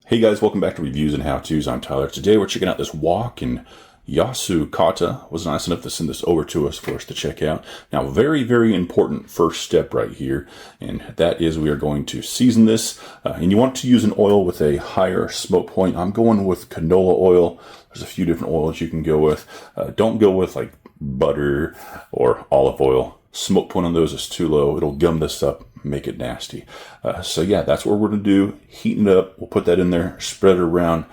Hey guys, welcome back to Reviews and How-Tos. I'm Tyler. Today we're checking out this wok, and Yosukata was nice enough to send this over to us for us to check out. Now, very important first step right here, and that is we are going to season this. And you want to use an oil with a higher smoke point. I'm going with canola oil. There's a few different oils you can go with. Don't go with like butter or olive oil. Smoke point on those is too low. It'll gum this up, make it nasty. So yeah, that's what we're going to do. Heaten it up. We'll put that in there, spread it around.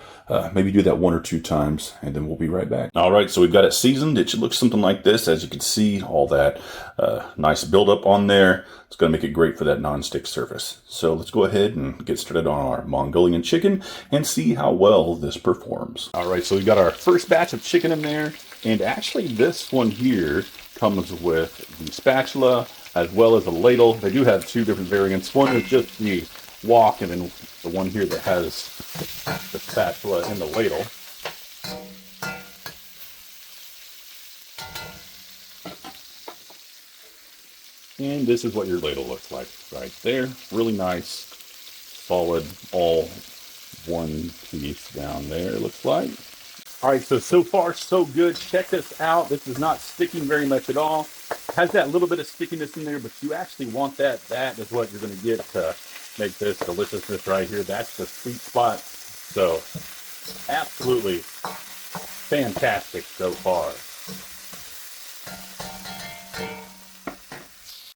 Maybe do that 1 or 2 times, and then we'll be right back. All right, so we've got it seasoned. It should look something like this. As you can see, all that nice buildup on there. It's going to make it great for that non-stick surface. So let's go ahead and get started on our Mongolian chicken and see how well this performs. All right, so we've got our first batch of chicken in there, and actually this one here comes with the spatula as well as a ladle. They do have 2 different variants. One is just the wok, and then the one here that has the spatula and the ladle. And this is what your ladle looks like right there. Really nice, solid, all one piece down there, it looks like. All right, so far so good. Check this out. This is not sticking very much at all. Has that little bit of stickiness in there, but you actually want that. That is what you're going to get to make this deliciousness right here. That's the sweet spot. So absolutely fantastic so far.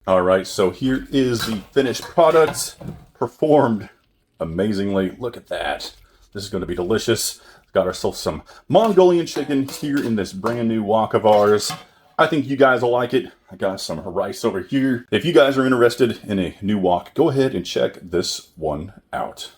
All right, so here is the finished product. Performed amazingly. Look at that. This is going to be delicious. Got ourselves some Mongolian chicken here in this brand new wok of ours. I think you guys will like it. I got some rice over here. If you guys are interested in a new wok, go ahead and check this one out.